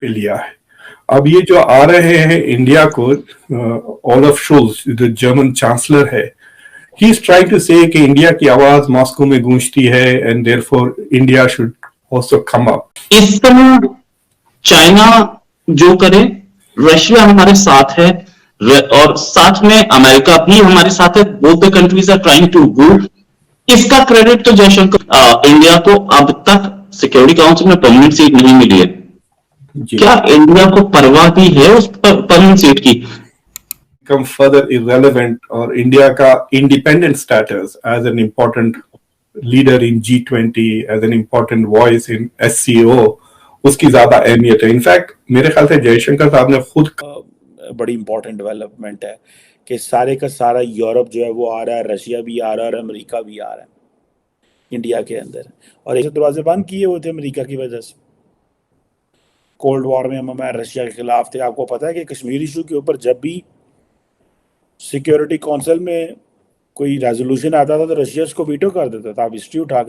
पे लिया है। अब ये जो आ रहे हैं इंडिया को, ओलाफ शोल्ज जो जर्मन चांसलर है, ही इज ट्राइंग टू से कि इंडिया की आवाज मॉस्को में गूंजती है and therefore India should also come up. इस समय चाइना जो करे, रशिया हमारे साथ है और साथ में अमेरिका भी हमारे साथ है। Both the countries are trying to rule. इसका क्रेडिट तो जयशंकर, इंडिया को अब तक सिक्योरिटी काउंसिल में परमानेंट सीट नहीं मिली है। क्या इंडिया को परवाह भी है उस परमानेंट सीट की? Become further irrelevant और इंडिया का independent status as an important leader in G20, as an important voice in SCO, उसकी ज्यादा अहमियत है। इनफैक्ट मेरे ख्याल से जयशंकर साहब ने खुद बड़ी इंपॉर्टेंट डेवलपमेंट है कि सारे का सारा यूरोप जो है वो आ रहा है, रशिया भी आ रहा है और अमेरिका भी आ रहा है इंडिया के अंदर। और एक दरवाजे बंद किए हुए थे अमेरिका की वजह से। कोल्ड वॉर में हम रशिया के खिलाफ थे। आपको पता है कि कश्मीर इशू के ऊपर जब भी सिक्योरिटी काउंसिल में कोई रेजोल्यूशन आता था तो रशिया उसको वीटो कर देता था। आप हिस्ट्री उठा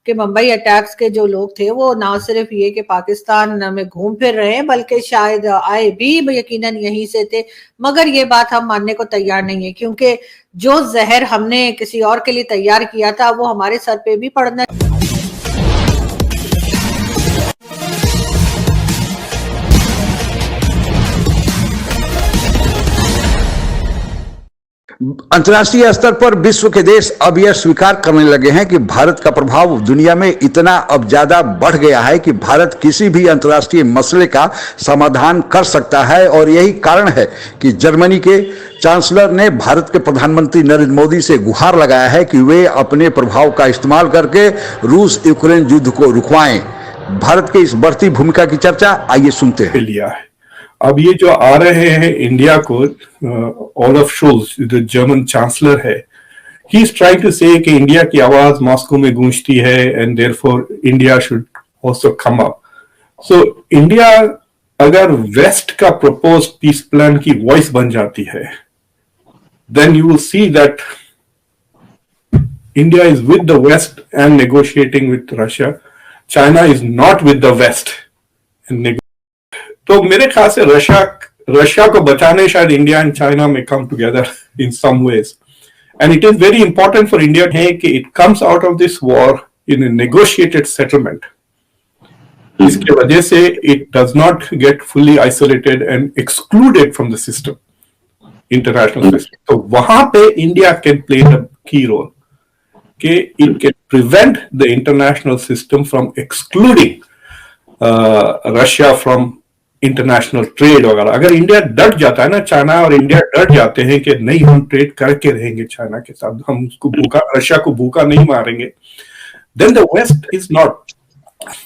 के मुंबई अटैक्स के जो लोग थे वो ना सिर्फ ये कि पाकिस्तान में घूम फिर रहे हैं, बल्कि शायद आए भी यकीनन यहीं से थे। मगर ये बात हम मानने को तैयार नहीं है, क्योंकि जो जहर हमने किसी और के लिए तैयार किया था वो हमारे सर पे भी पड़ना। अंतर्राष्ट्रीय स्तर पर विश्व के देश अब यह स्वीकार करने लगे हैं कि भारत का प्रभाव दुनिया में इतना अब ज्यादा बढ़ गया है कि भारत किसी भी अंतर्राष्ट्रीय मसले का समाधान कर सकता है। और यही कारण है कि जर्मनी के चांसलर ने भारत के प्रधानमंत्री नरेंद्र मोदी से गुहार लगाया है कि वे अपने प्रभाव का इस्तेमाल करके रूस यूक्रेन युद्ध को रुकवाएं। भारत के इस बढ़ती भूमिका की चर्चा आइए सुनते हैं। लिया है। अब ये जो आ रहे हैं इंडिया को, ओलाफ शोल्ज जो जर्मन चांसलर है, ही इज ट्राइंग टू से कि इंडिया की आवाज मॉस्को में गूंजती है and therefore India should also come up. So India अगर वेस्ट का प्रपोज पीस प्लान की वॉइस बन जाती है, then you will see that India is with the west and negotiating with Russia. China is not with the west and तो मेरे ख्याल से रशिया को बचाने शायद इंडिया एंड चाइना में come together in some ways, and it is very important for India है कि it comes out of this war in a negotiated settlement. इसके वजह से it does not get fully isolated and excluded from the system, international system. तो वहां पे India can play the key role कि it can prevent the international system from excluding Russia from international trade वगैरह। अगर India डट जाता है ना, China और इंडिया डट जाते हैं कि नहीं हम ट्रेड करके रहेंगे चाइना के साथ, हम उसको भूखा, रशिया को भूखा नहीं मारेंगे, then the west is not.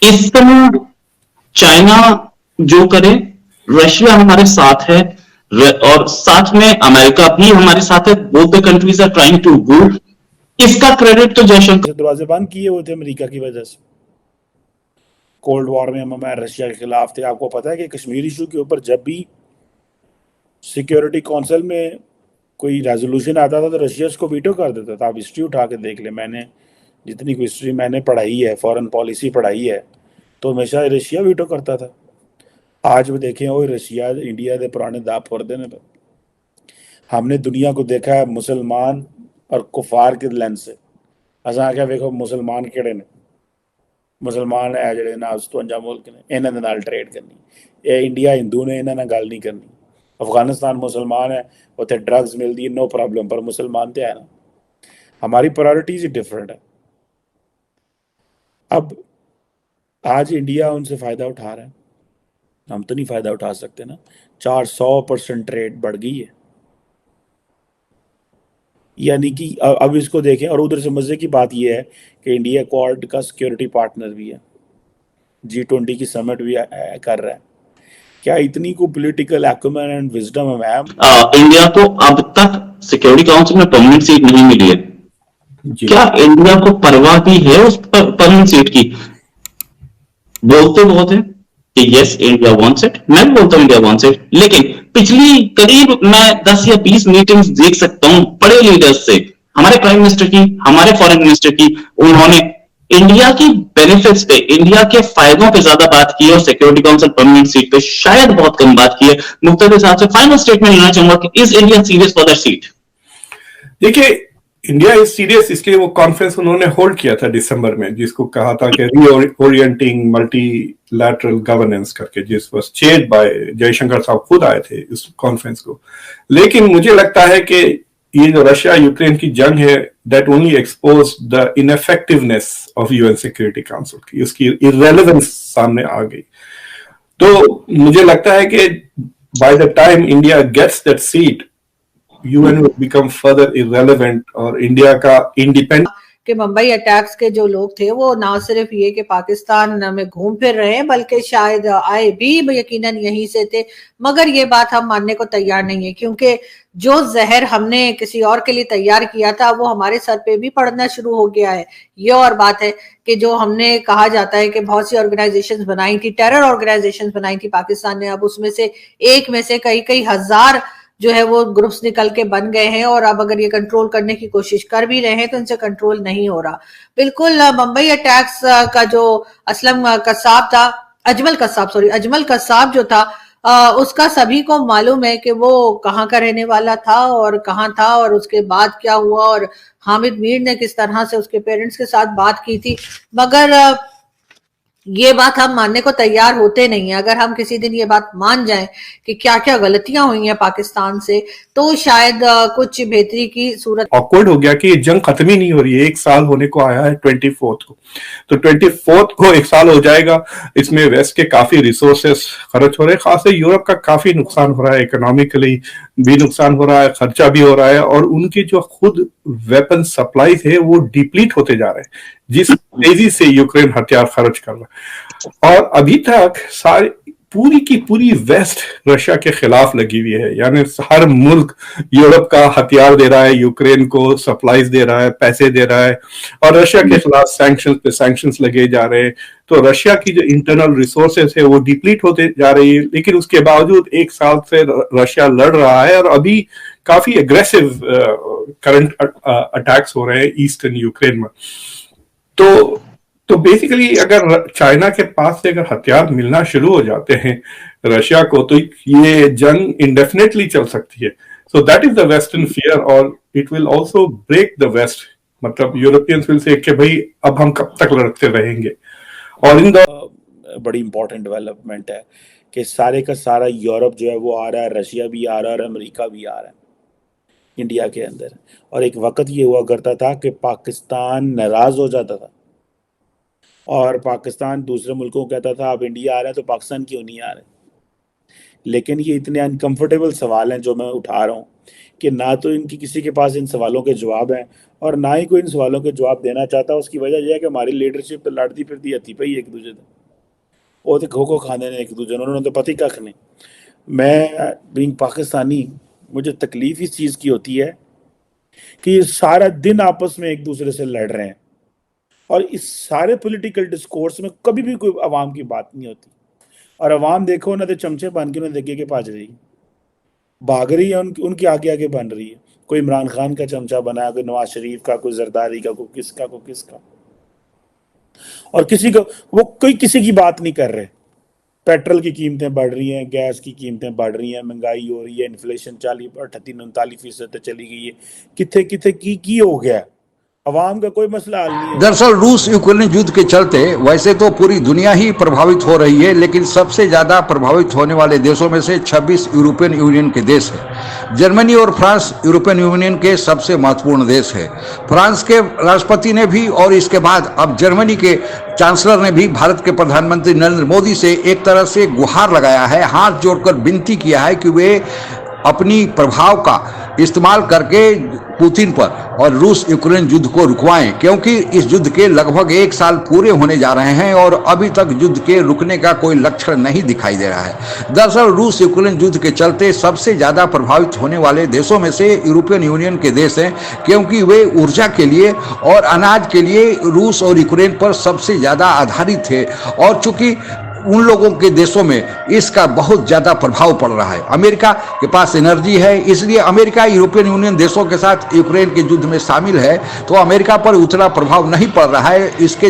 इस समय चाइना जो करे, रशिया हमारे साथ है और साथ में अमेरिका भी हमारे साथ है। Both the countries are trying to rule. इसका क्रेडिट तो जयशंकर। दरवाजे बंद किए हुए थे अमेरिका की वजह से। कोल्ड वॉर में हम रशिया के खिलाफ थे। आपको पता है कि कश्मीर इशू के ऊपर जब भी सिक्योरिटी काउंसिल में कोई रेजोल्यूशन आता था तो रशिया उसको वीटो कर देता था। आप हिस्ट्री उठा के देख ले। मैंने जितनी कोई हिस्ट्री मैंने पढ़ाई है, फॉरेन पॉलिसी पढ़ाई है, तो हमेशा रशिया वीटो करता था। आज भी देखें वो रशिया इंडिया के पुराने दाप फुरदे ने। हमने दुनिया को देखा है मुसलमान और कुफार के लेंस से। असा क्या वेखो मुसलमान केड़े ने, मुसलमान है ਜਿਹੜੇ ਨਾ 57 ਮੁਲਕ ਨੇ, ਇਹਨਾਂ ਦੇ ਨਾਲ ट्रेड करनी। ਇਹ इंडिया हिंदू ने, ਇਹਨਾਂ ਨਾਲ ਗੱਲ नहीं करनी। अफगानिस्तान मुसलमान है, उत्थे ड्रग्स मिलती है, नो प्रॉब्लम, पर मुसलमान तो है ना। हमारी प्रायोरिटीज ही डिफरेंट है। अब आज इंडिया उनसे फ़ायदा उठा रहा है, हम तो नहीं फ़ायदा उठा सकते ना। 400% ट्रेड बढ़ गई है, यानी कि अब इसको देखें। और उधर से मज़े की बात यह है कि इंडिया क्वाड का सिक्योरिटी पार्टनर भी है, G20 की समिट भी कर रहा है। क्या इतनी को पॉलिटिकल एक्यूमेन एंड विजडम है मैम? इंडिया को अब तक सिक्योरिटी काउंसिल में परमानेंट सीट नहीं मिली है। क्या इंडिया को परवाह भी है उस परमानेंट सीट की? बोलते बहुत है कि यस इंडिया वांट्स इट, मैं भी बोलता हूं इंडिया वांट्स इट, लेकिन पिछली करीब मैं 10 या 20 मीटिंग्स देख सकता हूं बड़े लीडर्स से, हमारे प्राइम मिनिस्टर की, हमारे फॉरेन मिनिस्टर की। उन्होंने इंडिया की बेनिफिट्स पे, इंडिया के फायदों पे ज्यादा बात की है और सिक्योरिटी काउंसिल परमानेंट सीट पे शायद बहुत कम बात की है। मुख्तार के साथ से फाइनल स्टेटमेंट लेना चाहूंगा कि is India serious for that seat? देखिए, इंडिया इज सीरियस इसलिए वो कॉन्फ्रेंस उन्होंने होल्ड किया था दिसंबर में, जिसको कहा था कि रीओरिएंटिंग मल्टीलैटरल गवर्नेंस करके, जिस वाज चेयर्ड बाय जयशंकर साहब खुद आए थे इस कॉन्फ्रेंस को। लेकिन मुझे लगता है कि ये जो रशिया यूक्रेन की जंग है, that only expose the ineffectiveness of UN security council की, उसकी इररेलेवेंस सामने आ गई। तो मुझे लगता है कि by the time India gets that seat, UN will become further irrelevant और इंडिया का इंडिपेंडेंट कि मुंबई अटैक्स के जो लोग थे वो ना सिर्फ ये कि पाकिस्तान में घूम फिर रहे हैं, बल्कि शायद आए भी यकीनन यहीं से थे, मगर ये बात हम मानने को तैयार नहीं है, क्योंकि जो जहर हमने किसी और के लिए तैयार किया था वो हमारे सर पे भी पड़ना शुरू हो गया है। ये और बात है कि जो हमने कहा जाता है कि बहुत सी ऑर्गेनाइजेशंस बनाई थी, टेरर ऑर्गेनाइजेशंस बनाई थी पाकिस्तान ने, अब उसमें से एक में से कई कई हजार जो है वो ग्रुप्स निकल के बन गए हैं, और अब अगर ये कंट्रोल करने की कोशिश कर भी रहे हैं तो इनसे कंट्रोल नहीं हो रहा। बिल्कुल मुंबई अटैक्स का जो असलम कसाब था, अजमल कसाब जो था, उसका सभी को मालूम है कि वो कहाँ का रहने वाला था और कहाँ था, और उसके बाद क्या हुआ, और हामिद मीर ने किस तरह से उसके पेरेंट्स के साथ बात की थी। मगर ये बात हम मानने को तैयार होते नहीं है। अगर हम किसी दिन ये बात मान जाएं कि क्या क्या गलतियां हुई हैं पाकिस्तान से, तो शायद कुछ बेहतरी की सूरत। ऑकवर्ड हो गया कि ये जंग खत्म ही नहीं हो रही है, एक साल होने को आया है 24 को, तो 24 को एक साल हो जाएगा। इसमें वेस्ट के काफी रिसोर्सेस खर्च हो रहे हैं, खासकर यूरोप का काफी नुकसान हो रहा है, इकोनॉमिकली भी नुकसान हो रहा है, खर्चा भी हो रहा है, और उनकी जो खुद वेपन सप्लाई थे वो डिप्लीट होते जा रहे हैं, जिस तेजी से यूक्रेन हथियार खर्च कर रहा है। और अभी तक सारी पूरी की पूरी वेस्ट रशिया के खिलाफ लगी हुई है, यानी हर मुल्क यूरोप का हथियार दे रहा है, यूक्रेन को सप्लाईज दे रहा है, पैसे दे रहा है, और रशिया के खिलाफ सैंक्शंस पे सैंक्शंस लगे जा रहे हैं। तो रशिया की जो इंटरनल रिसोर्सेस है वो डिप्लीट होते जा रही है, लेकिन उसके बावजूद एक साल से रशिया लड़ रहा है, और अभी काफी एग्रेसिव करंट अटैक्स हो रहे हैं ईस्टर्न यूक्रेन में। तो बेसिकली अगर चाइना के पास से अगर हथियार मिलना शुरू हो जाते हैं रशिया को, तो ये जंग इंडेफिनेटली चल सकती है। So that is the western fear, और it will also break the west. मतलब यूरोपियंस विल से कि भाई अब हम कब तक लड़ते रहेंगे। और इन द बड़ी इंपॉर्टेंट डेवलपमेंट है कि सारे का सारा यूरोप जो है वो आ रहा है, रशिया भी आ रहा है और अमेरिका भी आ रहा है इंडिया के अंदर। और एक वक्त ये हुआ करता था कि पाकिस्तान नाराज हो जाता था और पाकिस्तान दूसरे मुल्कों को कहता था आप इंडिया आ रहे हैं तो पाकिस्तान क्यों नहीं आ रहे। लेकिन ये इतने अनकंफर्टेबल सवाल हैं जो मैं उठा रहा हूँ कि ना तो इनकी किसी के पास इन सवालों के जवाब हैं और ना ही कोई इन सवालों के जवाब देना चाहता। उसकी वजह यह है कि हमारी लीडरशिप तो लड़ती फिरती हथी पई एक दूसरे से, वो तो खो खाने ने एक दूसरे, उन्होंने तो पति कख नहीं। मैं बीइंग पाकिस्तानी, मुझे तकलीफ इस चीज़ की होती है कि ये सारा दिन आपस में एक दूसरे से लड़ रहे हैं और इस सारे पॉलिटिकल डिस्कोर्स में कभी भी कोई अवाम की बात नहीं होती। और अवाम देखो ना तो चमचे बन के उन्हें देखे के भाज रही है, भाग रही है, उनके आगे आगे बन रही है। कोई इमरान खान का चमचा बना, कोई नवाज शरीफ का, कोई जरदारी का, कोई किसका, और किसी को वो कोई किसी की बात नहीं कर रहे। पेट्रोल की कीमतें बढ़ रही हैं, गैस की कीमतें बढ़ रही हैं, महंगाई हो रही है, इन्फ्लेशन 38-39% चली गई है। किथे की हो गया, अवाम का कोई मसला हल नहीं है। दरअसल रूस यूक्रेन युद्ध के चलते वैसे तो पूरी दुनिया ही प्रभावित हो रही है, लेकिन सबसे ज्यादा प्रभावित होने वाले देशों में से 26 यूरोपियन यूनियन के देश है। जर्मनी और फ्रांस यूरोपियन यूनियन के सबसे महत्वपूर्ण देश है। फ्रांस के राष्ट्रपति ने भी और इसके बाद अब जर्मनी के चांसलर ने भी भारत के प्रधानमंत्री नरेंद्र मोदी से एक तरह से गुहार लगाया है, हाथ जोड़कर विनती किया है कि वे अपनी प्रभाव का इस्तेमाल करके पुतिन पर और रूस यूक्रेन युद्ध को रुकवाएं, क्योंकि इस युद्ध के लगभग 1 साल पूरे होने जा रहे हैं और अभी तक युद्ध के रुकने का कोई लक्षण नहीं दिखाई दे रहा है। दरअसल रूस यूक्रेन युद्ध के चलते सबसे ज्यादा प्रभावित होने वाले देशों में से यूरोपियन यूनियन के देश हैं, क्योंकि वे ऊर्जा के लिए और अनाज के लिए रूस और यूक्रेन पर सबसे ज्यादा आधारित है। और चूंकि उन लोगों के देशों में इसका बहुत ज़्यादा प्रभाव पड़ रहा है। अमेरिका के पास एनर्जी है, इसलिए अमेरिका यूरोपियन यूनियन देशों के साथ यूक्रेन के युद्ध में शामिल है, तो अमेरिका पर उतना प्रभाव नहीं पड़ रहा है। इसके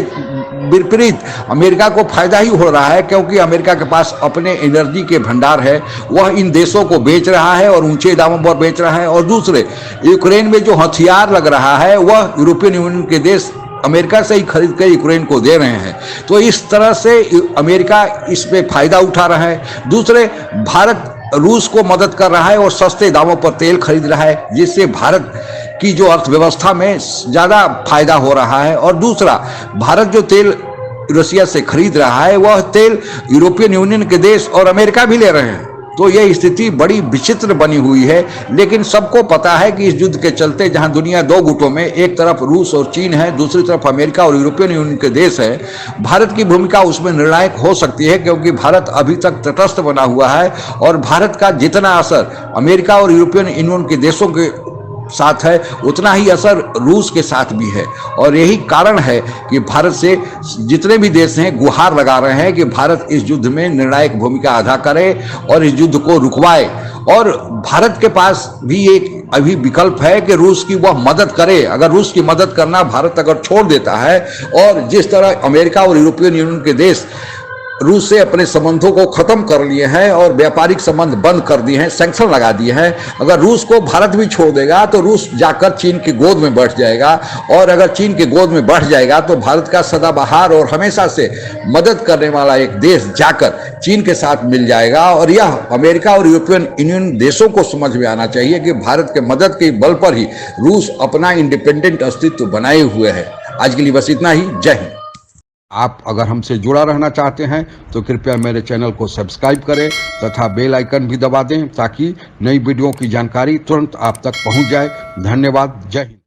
विपरीत अमेरिका को फायदा ही हो रहा है, क्योंकि अमेरिका के पास अपने एनर्जी के भंडार है, वह इन देशों को बेच रहा है और ऊंचे दामों पर बेच रहा है। और दूसरे, यूक्रेन में जो हथियार लग रहा है वह यूरोपियन यूनियन के देश अमेरिका से ही खरीद कर यूक्रेन को दे रहे हैं। तो इस तरह से अमेरिका इसमें फायदा उठा रहा है। दूसरे, भारत रूस को मदद कर रहा है और सस्ते दामों पर तेल खरीद रहा है, जिससे भारत की जो अर्थव्यवस्था में ज़्यादा फायदा हो रहा है। और दूसरा, भारत जो तेल रसिया से खरीद रहा है वह तेल यूरोपियन यूनियन के देश और अमेरिका भी ले रहे हैं। तो यह स्थिति बड़ी विचित्र बनी हुई है। लेकिन सबको पता है कि इस युद्ध के चलते जहां दुनिया दो गुटों में, एक तरफ रूस और चीन है, दूसरी तरफ अमेरिका और यूरोपियन यूनियन के देश है, भारत की भूमिका उसमें निर्णायक हो सकती है, क्योंकि भारत अभी तक तटस्थ बना हुआ है और भारत का जितना असर अमेरिका और यूरोपियन यूनियन के देशों के साथ है उतना ही असर रूस के साथ भी है। और यही कारण है कि भारत से जितने भी देश हैं गुहार लगा रहे हैं कि भारत इस युद्ध में निर्णायक भूमिका अदा करे और इस युद्ध को रुकवाए। और भारत के पास भी एक अभी विकल्प है कि रूस की वह मदद करे। अगर रूस की मदद करना भारत अगर छोड़ देता है, और जिस तरह अमेरिका और यूरोपियन यूनियन के देश रूस से अपने संबंधों को खत्म कर लिए हैं और व्यापारिक संबंध बंद कर दिए हैं, सैंक्शन लगा दिए हैं, अगर रूस को भारत भी छोड़ देगा तो रूस जाकर चीन की गोद में बैठ जाएगा। और अगर चीन की गोद में बैठ जाएगा तो भारत का सदाबहार और हमेशा से मदद करने वाला एक देश जाकर चीन के साथ मिल जाएगा। और यह अमेरिका और यूरोपियन यूनियन देशों को समझ में आना चाहिए कि भारत के मदद के बल पर ही रूस अपना इंडिपेंडेंट अस्तित्व बनाए हुए है। आज के लिए बस इतना ही। जय हिंद। आप अगर हमसे जुड़ा रहना चाहते हैं तो कृपया मेरे चैनल को सब्सक्राइब करें तथा बेल आइकन भी दबा दें, ताकि नई वीडियो की जानकारी तुरंत आप तक पहुंच जाए। धन्यवाद। जय हिंद।